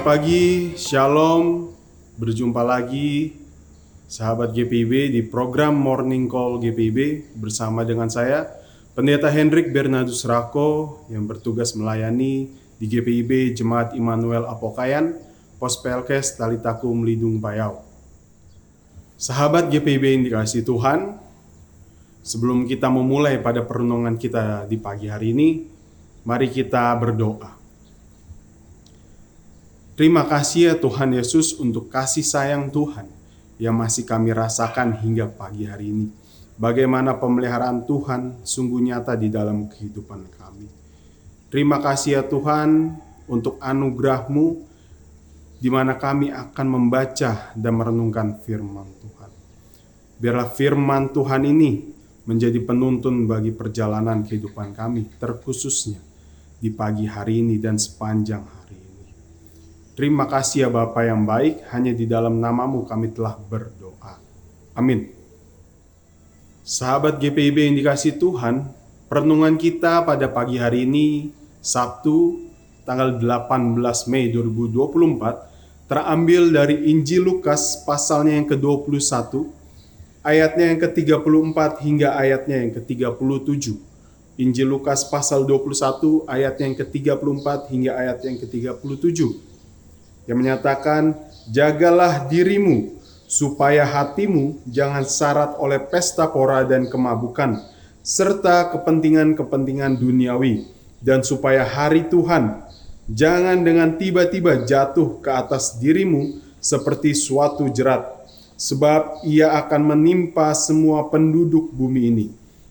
Selamat pagi, Shalom. Berjumpa lagi sahabat GPIB di program Morning Call GPIB bersama dengan saya, Pendeta Hendrik Bernardus Rako yang bertugas melayani di GPIB Jemaat Immanuel Apokayan, Pos Pelkes Talitakum Lidung Payau. Sahabat GPIB yang dikasihi Tuhan, sebelum kita memulai pada perenungan kita di pagi hari ini, mari kita berdoa. Terima kasih ya Tuhan Yesus untuk kasih sayang Tuhan yang masih kami rasakan hingga pagi hari ini. Bagaimana pemeliharaan Tuhan sungguh nyata di dalam kehidupan kami. Terima kasih ya Tuhan untuk anugerah-Mu di mana kami akan membaca dan merenungkan firman Tuhan. Biarlah firman Tuhan ini menjadi penuntun bagi perjalanan kehidupan kami, terkhususnya di pagi hari ini dan sepanjang hari ini. Terima kasih ya Bapa yang baik, hanya di dalam nama-Mu kami telah berdoa. Amin. Sahabat GPIB yang dikasihi Tuhan, perenungan kita pada pagi hari ini, Sabtu, tanggal 18 Mei 2024, terambil dari Injil Lukas pasalnya yang ke-21, ayatnya yang ke-34 hingga ayatnya yang ke-37. Injil Lukas pasal 21, ayatnya yang ke-34 hingga ayatnya yang ke-37. Yang menyatakan, jagalah dirimu, supaya hatimu jangan syarat oleh pesta pora dan kemabukan, serta kepentingan-kepentingan duniawi, dan supaya hari Tuhan jangan dengan tiba-tiba jatuh ke atas dirimu seperti suatu jerat, sebab ia akan menimpa semua penduduk bumi ini.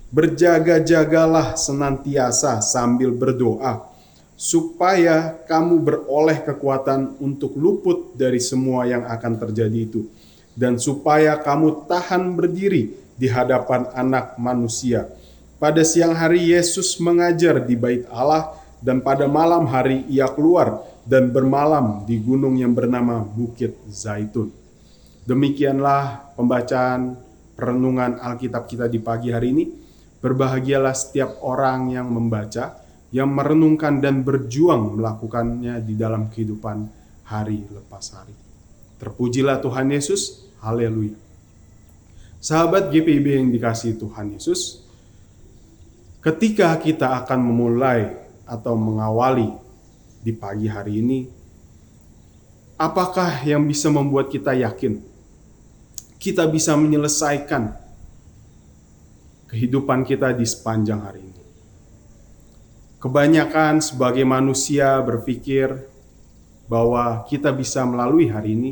Berjaga-jagalah senantiasa sambil berdoa, supaya kamu beroleh kekuatan untuk luput dari semua yang akan terjadi itu, dan supaya kamu tahan berdiri di hadapan Anak Manusia. Pada siang hari Yesus mengajar di Bait Allah, dan pada malam hari ia keluar dan bermalam di gunung yang bernama Bukit Zaitun. Demikianlah pembacaan perenungan Alkitab kita di pagi hari ini. Berbahagialah setiap orang yang membaca, yang merenungkan dan berjuang melakukannya di dalam kehidupan hari lepas hari. Terpujilah Tuhan Yesus, haleluya. Sahabat GPIB yang dikasihi Tuhan Yesus, ketika kita akan memulai atau mengawali di pagi hari ini, apakah yang bisa membuat kita yakin kita bisa menyelesaikan kehidupan kita di sepanjang hari ini? Kebanyakan sebagai manusia berpikir bahwa kita bisa melalui hari ini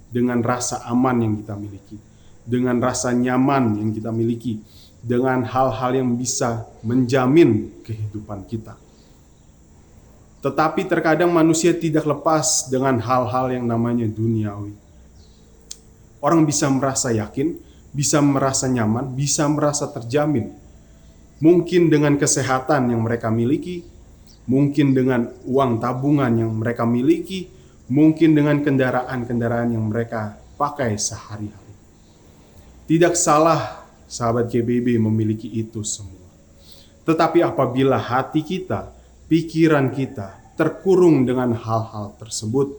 dengan rasa aman yang kita miliki, dengan rasa nyaman yang kita miliki, dengan hal-hal yang bisa menjamin kehidupan kita. Tetapi terkadang manusia tidak lepas dengan hal-hal yang namanya duniawi. Orang bisa merasa yakin, bisa merasa nyaman, bisa merasa terjamin. Mungkin dengan kesehatan yang mereka miliki, mungkin dengan uang tabungan yang mereka miliki, mungkin dengan kendaraan-kendaraan yang mereka pakai sehari-hari. Tidak salah sahabat GPIB memiliki itu semua. Tetapi apabila hati kita, pikiran kita terkurung dengan hal-hal tersebut,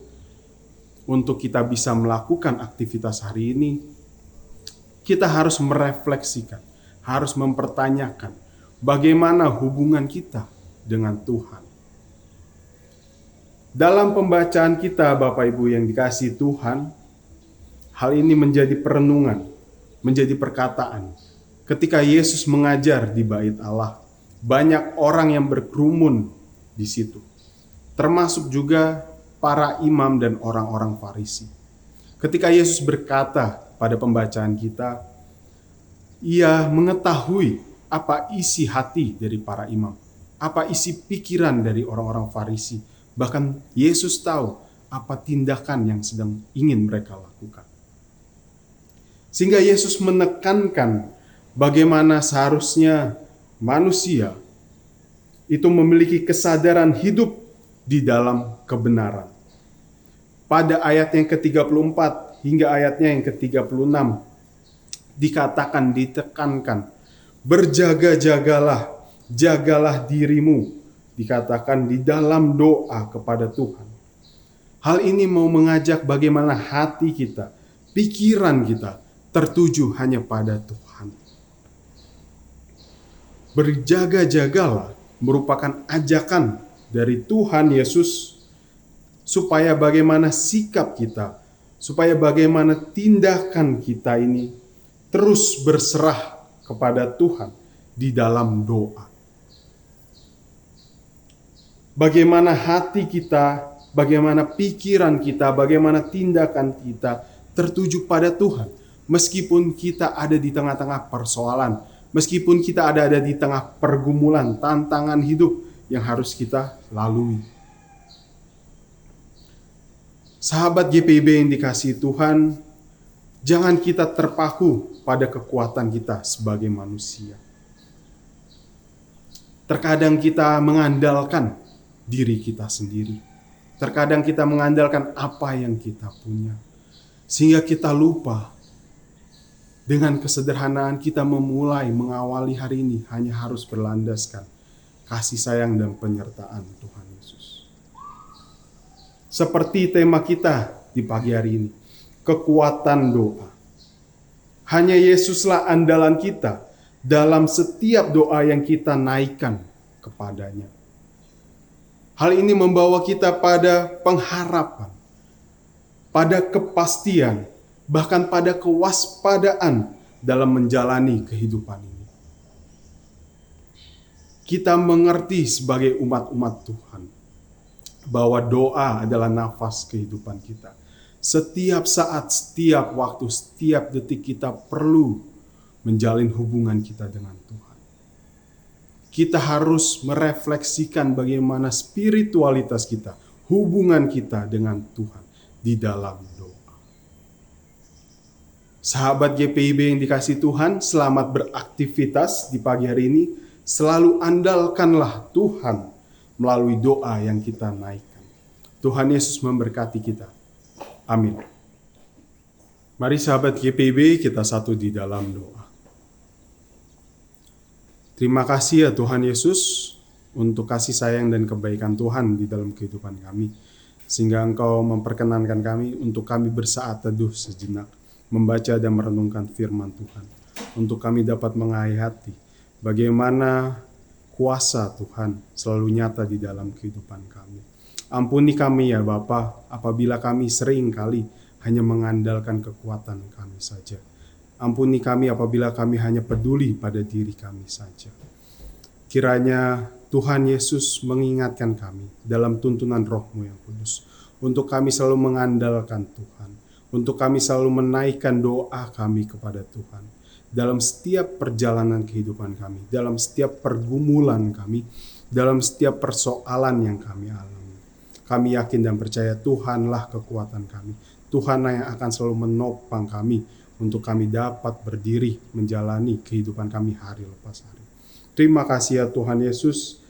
untuk kita bisa melakukan aktivitas hari ini, kita harus merefleksikan, harus mempertanyakan bagaimana hubungan kita dengan Tuhan. Dalam pembacaan kita, Bapak Ibu yang dikasihi Tuhan, hal ini menjadi perenungan, menjadi perkataan. Ketika Yesus mengajar di Bait Allah, banyak orang yang berkerumun di situ, termasuk juga para imam dan orang-orang Farisi. Ketika Yesus berkata pada pembacaan kita, ia mengetahui apa isi hati dari para imam, apa isi pikiran dari orang-orang Farisi. Bahkan Yesus tahu apa tindakan yang sedang ingin mereka lakukan. Sehingga Yesus menekankan bagaimana seharusnya manusia itu memiliki kesadaran hidup di dalam kebenaran. Pada ayat yang ke-34 hingga ayatnya yang ke-36 dikatakan, ditekankan, berjaga-jagalah, jagalah dirimu, dikatakan di dalam doa kepada Tuhan. Hal ini mau mengajak bagaimana hati kita, pikiran kita tertuju hanya pada Tuhan. Berjaga-jagalah merupakan ajakan dari Tuhan Yesus supaya bagaimana sikap kita, supaya bagaimana tindakan kita ini terus berserah kepada Tuhan di dalam doa. Bagaimana hati kita, bagaimana pikiran kita, bagaimana tindakan kita tertuju pada Tuhan. Meskipun kita ada di tengah-tengah persoalan, meskipun kita ada di tengah pergumulan, tantangan hidup yang harus kita lalui. Sahabat GPIB yang dikasihi Tuhan, jangan kita terpaku pada kekuatan kita sebagai manusia. Terkadang kita mengandalkan diri kita sendiri. Terkadang kita mengandalkan apa yang kita punya. Sehingga kita lupa. Dengan kesederhanaan kita memulai mengawali hari ini hanya harus berlandaskan kasih sayang dan penyertaan Tuhan Yesus. Seperti tema kita di pagi hari ini, kekuatan doa. Hanya Yesuslah andalan kita dalam setiap doa yang kita naikkan kepadanya. Hal ini membawa kita pada pengharapan, pada kepastian, bahkan pada kewaspadaan dalam menjalani kehidupan ini. Kita mengerti sebagai umat-umat Tuhan bahwa doa adalah nafas kehidupan kita. Setiap saat, setiap waktu, setiap detik kita perlu menjalin hubungan kita dengan Tuhan. Kita harus merefleksikan bagaimana spiritualitas kita, hubungan kita dengan Tuhan di dalam doa. Sahabat GPIB yang dikasihi Tuhan, selamat beraktivitas di pagi hari ini. Selalu andalkanlah Tuhan melalui doa yang kita naikkan. Tuhan Yesus memberkati kita. Amin. Mari sahabat GPIB, kita satu di dalam doa. Terima kasih ya Tuhan Yesus untuk kasih sayang dan kebaikan Tuhan di dalam kehidupan kami. Sehingga Engkau memperkenankan kami untuk kami bersaat teduh sejenak, membaca dan merenungkan firman Tuhan. Untuk kami dapat menghayati bagaimana kuasa Tuhan selalu nyata di dalam kehidupan kami. Ampuni kami ya Bapa apabila kami sering kali hanya mengandalkan kekuatan kami saja. Ampuni kami apabila kami hanya peduli pada diri kami saja. Kiranya Tuhan Yesus mengingatkan kami dalam tuntunan Roh-Mu yang kudus. Untuk kami selalu mengandalkan Tuhan. Untuk kami selalu menaikkan doa kami kepada Tuhan. Dalam setiap perjalanan kehidupan kami. Dalam setiap pergumulan kami. Dalam setiap persoalan yang kami alami. Kami yakin dan percaya Tuhanlah kekuatan kami. Tuhanlah yang akan selalu menopang kami untuk kami dapat berdiri menjalani kehidupan kami hari lepas hari. Terima kasih ya Tuhan Yesus.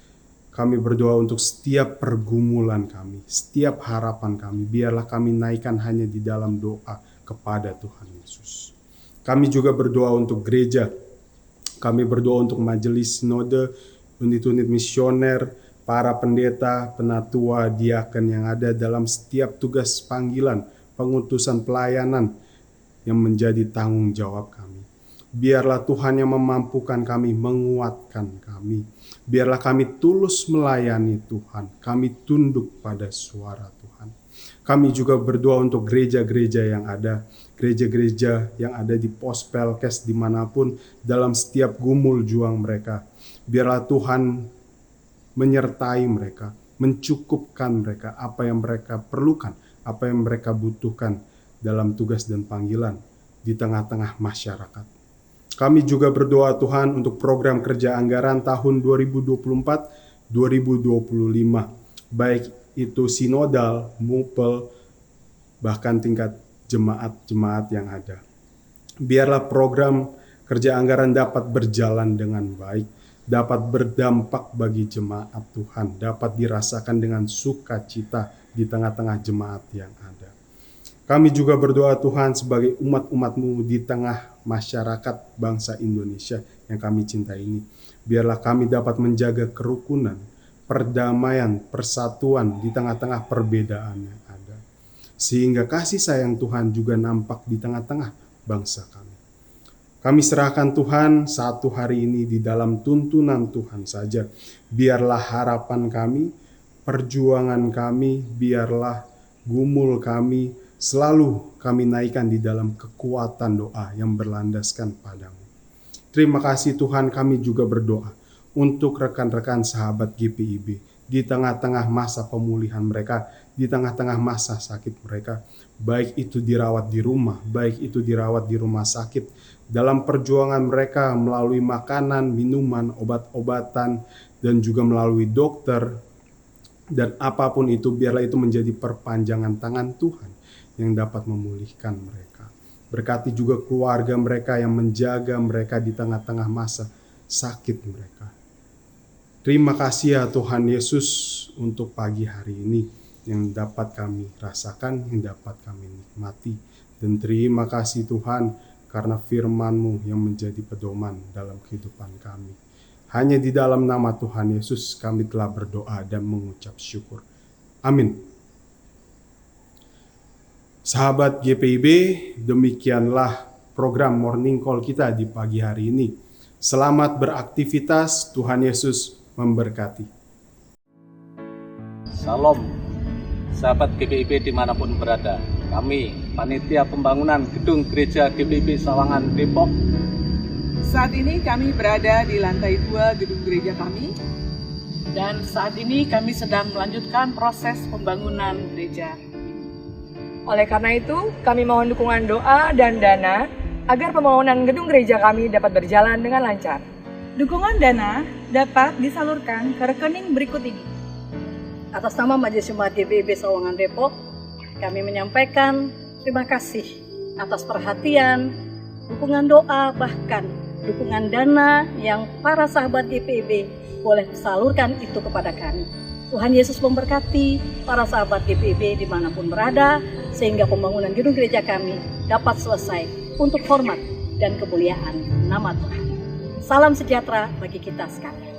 Kami berdoa untuk setiap pergumulan kami, setiap harapan kami. Biarlah kami naikkan hanya di dalam doa kepada Tuhan Yesus. Kami juga berdoa untuk gereja. Kami berdoa untuk majelis sinode, unit-unit misioner, para pendeta, penatua, diaken yang ada dalam setiap tugas panggilan, pengutusan pelayanan, yang menjadi tanggung jawab kami. Biarlah Tuhan yang memampukan kami, menguatkan kami. Biarlah kami tulus melayani Tuhan. Kami tunduk pada suara Tuhan. Kami juga berdoa untuk gereja-gereja yang ada. Gereja-gereja yang ada di pos Pelkes dimanapun dalam setiap gumul juang mereka. Biarlah Tuhan menyertai mereka, mencukupkan mereka apa yang mereka perlukan, apa yang mereka butuhkan dalam tugas dan panggilan di tengah-tengah masyarakat. Kami juga berdoa Tuhan untuk program kerja anggaran tahun 2024-2025, baik itu sinodal, mupel, bahkan tingkat jemaat-jemaat yang ada. Biarlah program kerja anggaran dapat berjalan dengan baik, dapat berdampak bagi jemaat Tuhan, dapat dirasakan dengan sukacita di tengah-tengah jemaat yang ada. Kami juga berdoa Tuhan sebagai umat-umat-Mu di tengah masyarakat bangsa Indonesia yang kami cintai ini. Biarlah kami dapat menjaga kerukunan, perdamaian, persatuan di tengah-tengah perbedaan yang ada. sehingga kasih sayang Tuhan juga nampak di tengah-tengah bangsa kami. Kami serahkan Tuhan satu hari ini di dalam tuntunan Tuhan saja. Biarlah harapan kami, perjuangan kami, biarlah gumul kami, selalu kami naikkan di dalam kekuatan doa yang berlandaskan padamu. Terima kasih Tuhan, kami juga berdoa untuk rekan-rekan sahabat GPIB di tengah-tengah masa pemulihan mereka, di tengah-tengah masa sakit mereka, baik itu dirawat di rumah, baik itu dirawat di rumah sakit, dalam perjuangan mereka melalui makanan, minuman, obat-obatan, dan juga melalui dokter, dan apapun itu, biarlah itu menjadi perpanjangan tangan Tuhan yang dapat memulihkan mereka. Berkati juga keluarga mereka yang menjaga mereka di tengah-tengah masa sakit mereka. Terima kasih ya Tuhan Yesus untuk pagi hari ini yang dapat kami rasakan, yang dapat kami nikmati. Dan terima kasih Tuhan karena firman-Mu yang menjadi pedoman dalam kehidupan kami. Hanya di dalam nama Tuhan Yesus kami telah berdoa dan mengucap syukur. Amin. Sahabat GPIB, demikianlah program Morning Call kita di pagi hari ini. Selamat beraktivitas, Tuhan Yesus memberkati. Salam, sahabat GPIB dimanapun berada. Kami, Panitia Pembangunan Gedung Gereja GPIB Sawangan, Depok. Saat ini kami berada di lantai 2 gedung gereja kami. Dan saat ini kami sedang melanjutkan proses pembangunan gereja. Oleh karena itu, kami mohon dukungan doa dan dana agar pembangunan gedung gereja kami dapat berjalan dengan lancar. Dukungan dana dapat disalurkan ke rekening berikut ini. Atas nama Majelis Jemaat GPIB Sawangan Depok, kami menyampaikan terima kasih atas perhatian, dukungan doa, bahkan dukungan dana yang para sahabat GPIB boleh salurkan itu kepada kami. Tuhan Yesus memberkati para sahabat GPIB dimanapun berada, sehingga pembangunan gedung gereja kami dapat selesai untuk hormat dan kemuliaan nama Tuhan. Salam sejahtera bagi kita sekalian.